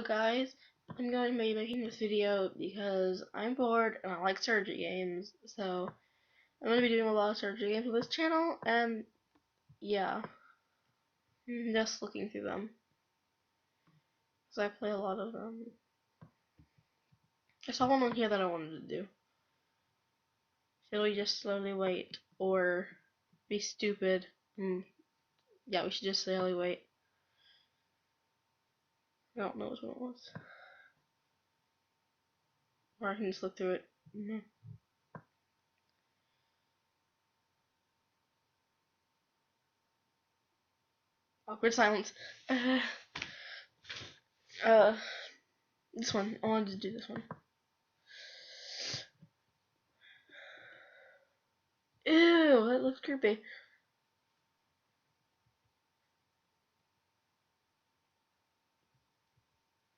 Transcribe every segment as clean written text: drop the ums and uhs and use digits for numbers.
Hello guys, I'm going to be making this video because I'm bored and I like surgery games, so I'm going to be doing a lot of surgery games on this channel, and yeah, I'm just looking through them, because I play a lot of them. I saw one on here that I wanted to do. Should we just slowly wait, or be stupid? Yeah, we should just slowly wait. I don't know which one it was. Or I can just look through it. Awkward silence. This one. I wanted to do this one. Ew, that looks creepy.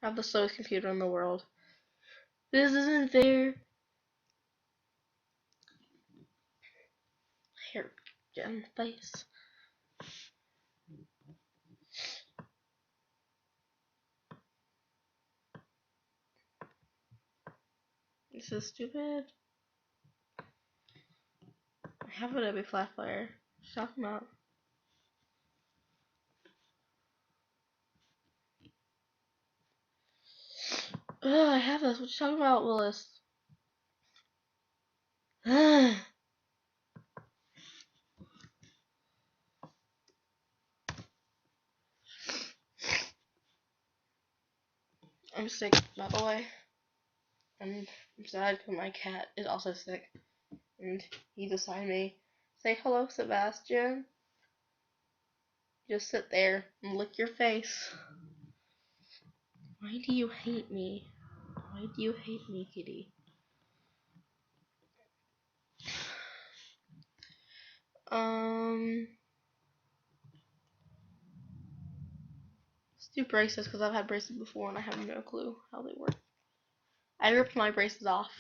I have the slowest computer in the world. This isn't fair. Here, get in the face. This is stupid. I have Adobe Flash Player. Shut them up. Ugh, I have this. What you talking about, Willis? I'm sick, by the way. I'm sad because my cat is also sick. And he's beside me. Say hello, Sebastian. Just sit there and lick your face. Why do you hate me? Why do you hate me, kitty? Let's do braces because I've had braces before and I have no clue how they work. I ripped my braces off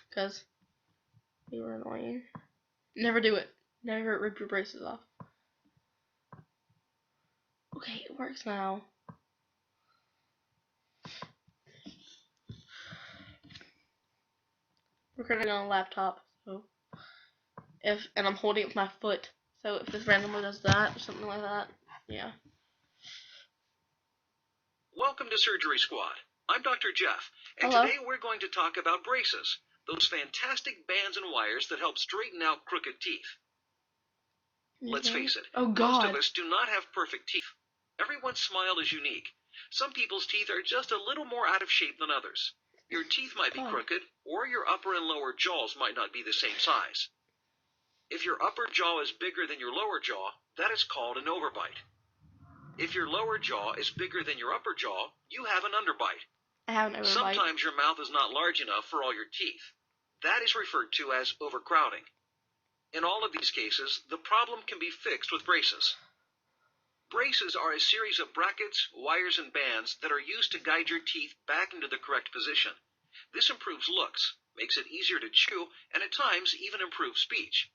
because they were annoying. Never do it. Never rip your braces off. Okay, it works now. We're recording on a laptop, so and I'm holding it with my foot. So if this randomly does that or something like that, yeah. Welcome to Surgery Squad. I'm Dr. Jeff, and Hello. today we're going to talk about braces, those fantastic bands and wires that help straighten out crooked teeth. Let's face it, Oh most God. of us do not have perfect teeth. Everyone's smile is unique. Some people's teeth are just a little more out of shape than others. Your teeth might be crooked, or your upper and lower jaws might not be the same size. If your upper jaw is bigger than your lower jaw, that is called an overbite. If your lower jaw is bigger than your upper jaw, you have an underbite. I have an overbite. Sometimes your mouth is not large enough for all your teeth. That is referred to as overcrowding. In all of these cases, the problem can be fixed with braces. Braces are a series of brackets, wires, and bands that are used to guide your teeth back into the correct position. This improves looks, makes it easier to chew, and at times even improves speech.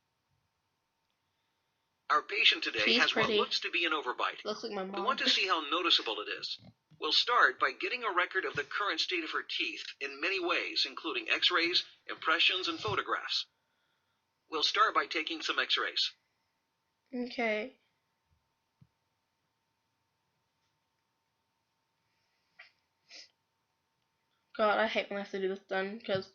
Our patient today has what looks to be an overbite. Looks like my mom. We want to see how noticeable it is. We'll start by getting a record of the current state of her teeth in many ways, including x-rays, impressions, and photographs. We'll start by taking some x-rays. Okay. God, I hate when I have to do this done because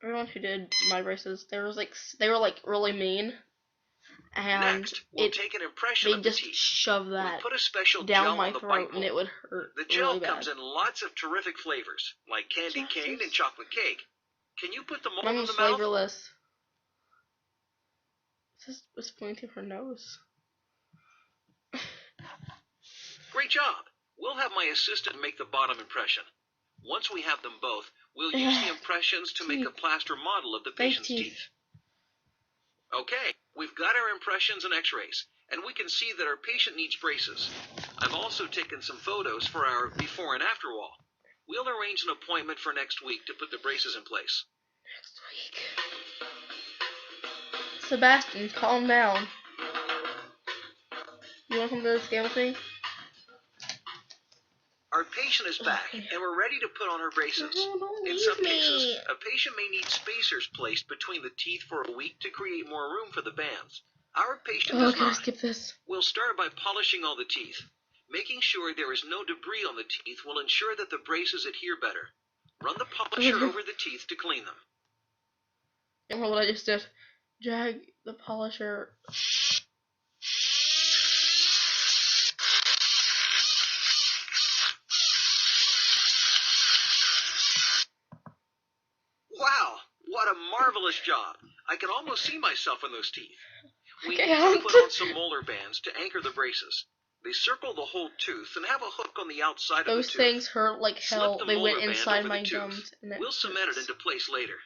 everyone who did my braces, they were like really mean. And next, we'll take an impression of the teeth. They just shove that put a special down gel my on the throat bite and it hole. would hurt. The gel really comes bad. in lots of terrific flavors, like candy cane and chocolate cake. Can you put the mold in the mouth? Flavorless. This was pointing her nose. Great job. We'll have my assistant make the bottom impression. Once we have them both, we'll use the impressions to make a plaster model of the patient's teeth. Okay, we've got our impressions and x-rays, and we can see that our patient needs braces. I've also taken some photos for our before and after wall. We'll arrange an appointment for next week to put the braces in place. Next week. Sebastian, calm down. You want to come to this game with me? Our patient is back, Okay. and we're ready to put on her braces. In some cases, a patient may need spacers placed between the teeth for a week to create more room for the bands. Our patient does not. Skip this. We'll start by polishing all the teeth. Making sure there is no debris on the teeth will ensure that the braces adhere better. Run the polisher over the teeth to clean them. And what I just did, drag the polisher. Wow, what a marvelous job. I can almost see myself in those teeth. We need can't. to put on some molar bands to anchor the braces. They circle the whole tooth and have a hook on the outside of the Those tooth. things hurt like hell. Slip the They went molar band inside over my the gums. tooth. And We'll cement it into place later.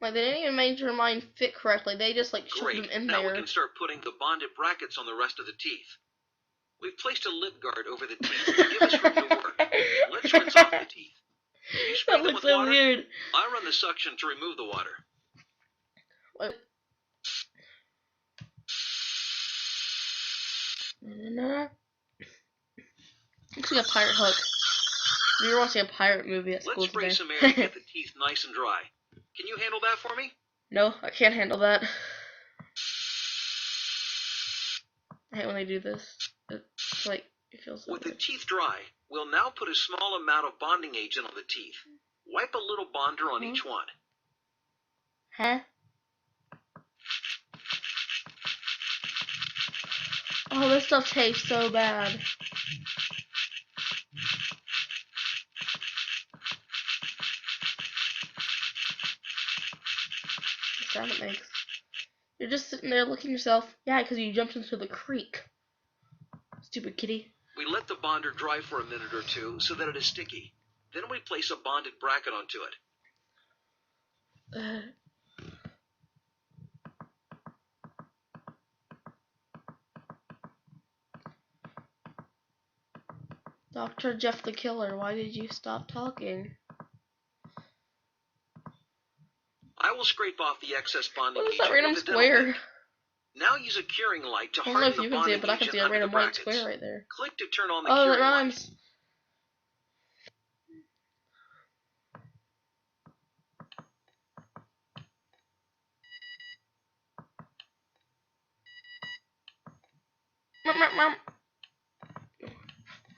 Like, they didn't even make mine fit correctly. They just like shoved them Great. in Now there. we can start putting the bonded brackets on the rest of the teeth. We've placed a lip guard over the teeth to give us room to work. Let's rinse off the teeth. You spray That them looks with so water. weird. I run the suction to remove the water. Wait. Looks like a pirate hook. We were watching a pirate movie at school Let's spray today. some air to get the teeth nice and dry. Can you handle that for me? No, I can't handle that. I hate when they do this. It's like, it feels so With the weird. teeth dry, we'll now put a small amount of bonding agent on the teeth. Wipe a little bonder on each one. Huh? Oh, this stuff tastes so bad. The sound it makes. You're just sitting there looking at yourself. Yeah, because you jumped into the creek. Stupid kitty. We let the bonder dry for a minute or two so that it is sticky. Then we place a bonded bracket onto it. Dr. Jeff the Killer, why did you stop talking? I will scrape off the excess bonding What is agent that random with a dental square? pick. Now use a curing light to I don't know if harden you the can see bonding it, but I can agent see a under the random white brackets. square right there. Click to turn on the Oh, curing that light. rhymes.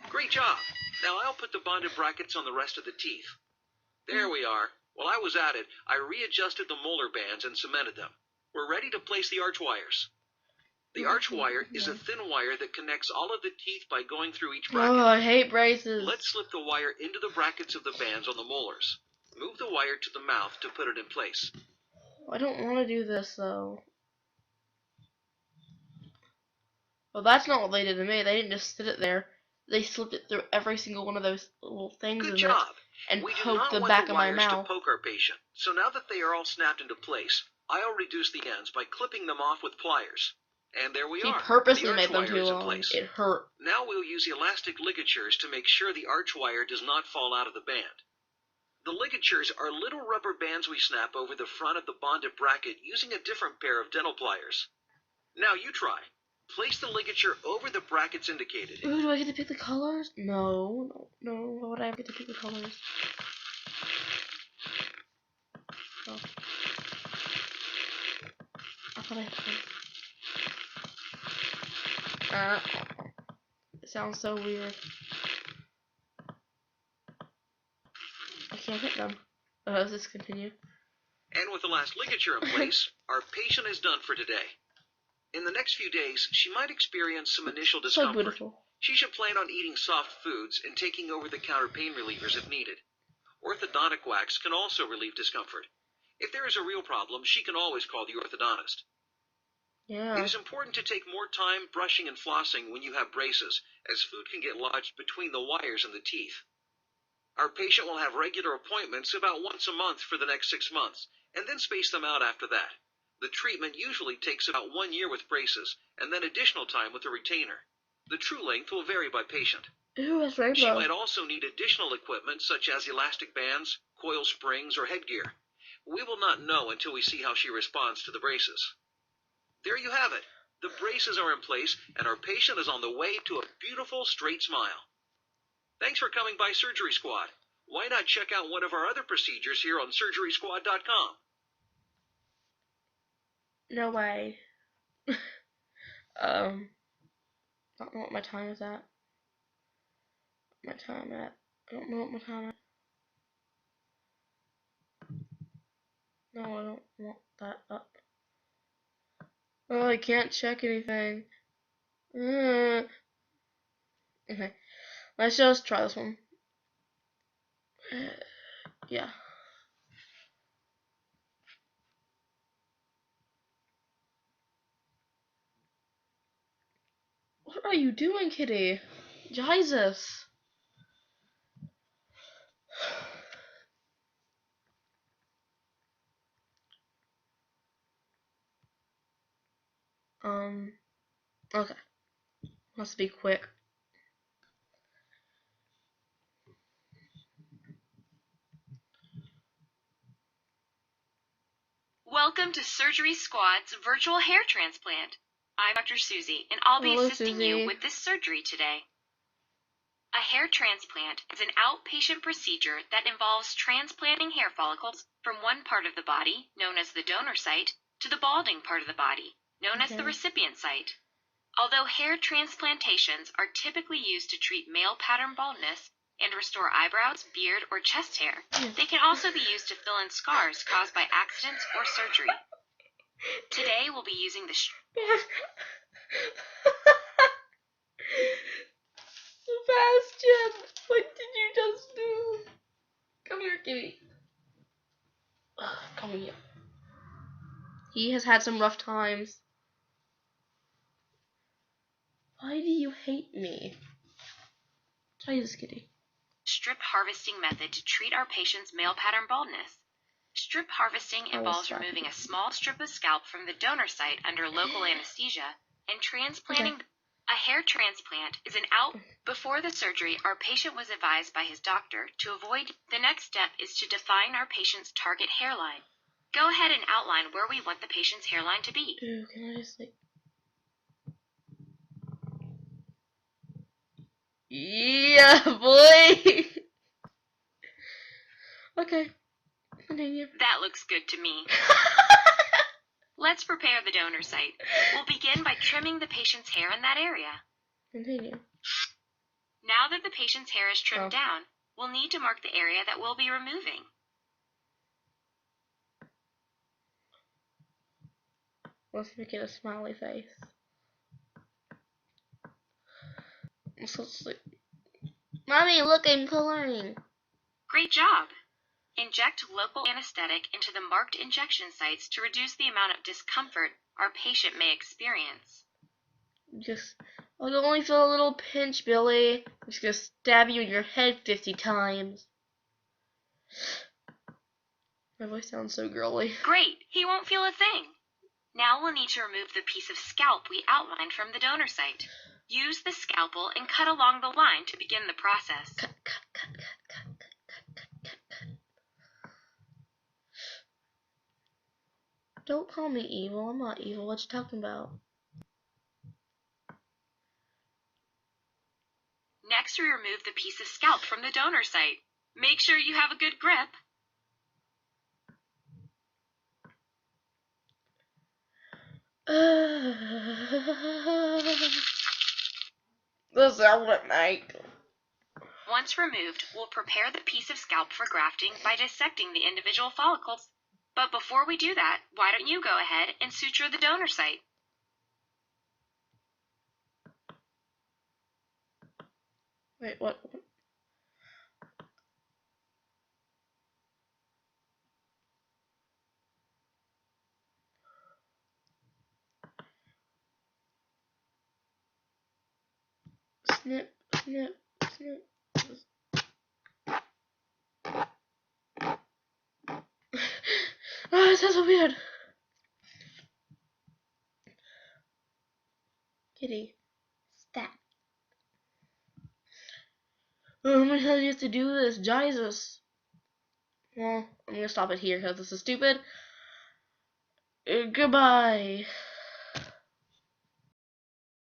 Great job. Now I'll put the bonded brackets on the rest of the teeth. There we are. While I was at it, I readjusted the molar bands and cemented them. We're ready to place the arch wires. The arch wire is a thin wire that connects all of the teeth by going through each bracket. Oh, I hate braces. Let's slip the wire into the brackets of the bands on the molars. Move the wire to the mouth to put it in place. I don't want to do this, though. Well, that's not what they did to me. They didn't just sit it there. They slipped it through every single one of those little things Good in job. it and We do poked not the want back the of my wires to mouth. poke our patient. So now that they are all snapped into place, I'll reduce the ends by clipping them off with pliers. And there we He are. purposely The arch made them wire too is in long. place. It hurt. Now we'll use elastic ligatures to make sure the arch wire does not fall out of the band. The ligatures are little rubber bands we snap over the front of the bonded bracket using a different pair of dental pliers. Now you try. Place the ligature over the brackets indicated. Ooh, do I get to pick the colors? No. Why would I ever get to pick the colors? Oh. I thought I had to. It sounds so weird. I can't hit them. Let's just continue. And with the last ligature in place, our patient is done for today. In the next few days, she might experience some initial So discomfort. beautiful. She should plan on eating soft foods and taking over-the-counter pain relievers if needed. Orthodontic wax can also relieve discomfort. If there is a real problem, she can always call the orthodontist. Yeah. It is important to take more time brushing and flossing when you have braces, as food can get lodged between the wires and the teeth. Our patient will have regular appointments about once a month for the next 6 months, and then space them out after that. The treatment usually takes about 1 year with braces, and then additional time with a retainer. The true length will vary by patient. Ooh, that's rainbow. She might also need additional equipment such as elastic bands, coil springs, or headgear. We will not know until we see how she responds to the braces. There you have it. The braces are in place, and our patient is on the way to a beautiful straight smile. Thanks for coming by Surgery Squad. Why not check out one of our other procedures here on SurgerySquad.com? No way. I don't know what my time is at. I don't know what my time at. No, I don't want that up. Oh, I can't check anything. Okay, let's just try this one. Yeah. What are you doing, kitty? Jesus. Okay. Must be quick. Welcome to Surgery Squad's virtual hair transplant. I'm Dr. Susie, and I'll be assisting you with this surgery today. A hair transplant is an outpatient procedure that involves transplanting hair follicles from one part of the body, known as the donor site, to the balding part of the body, known as the recipient site. Although hair transplantations are typically used to treat male pattern baldness and restore eyebrows, beard, or chest hair, they can also be used to fill in scars caused by accidents or surgery. Today we'll be using the Sebastian, what did you just do? Come here, kitty. Come here. He has had some rough times. Why do you hate me? Try this, kitty. Strip harvesting method to treat our patient's male pattern baldness. Strip harvesting involves removing a small strip of scalp from the donor site under local anesthesia and transplanting. A hair transplant is an Before the surgery, our patient was advised by his doctor to avoid. The next step is to define our patient's target hairline. Go ahead and outline where we want the patient's hairline to be. Ooh, can I just Yeah, boy! Okay, continue. That looks good to me. Let's prepare the donor site. We'll begin by trimming the patient's hair in that area. Continue. Now that the patient's hair is trimmed down, we'll need to mark the area that we'll be removing. Let's make it a smiley face. Mommy, look, I'm coloring. Great job! Inject local anesthetic into the marked injection sites to reduce the amount of discomfort our patient may experience. I'll only feel a little pinch, Billy. I'm just gonna stab you in your head 50 times. My voice sounds so girly. Great! He won't feel a thing. Now we'll need to remove the piece of scalp we outlined from the donor site. Use the scalpel and cut along the line to begin the process. Cut. Don't call me evil. I'm not evil. What you talking about? Next, we remove the piece of scalp from the donor site. Make sure you have a good grip. The sound it make. Once removed, we'll prepare the piece of scalp for grafting by dissecting the individual follicles. But before we do that, why don't you go ahead and suture the donor site? Wait, what? Snip. Oh, it sounds so weird. Kitty, stop. Oh, how many times do you have to do this? Jesus. Well, I'm gonna stop it here because this is stupid. Goodbye.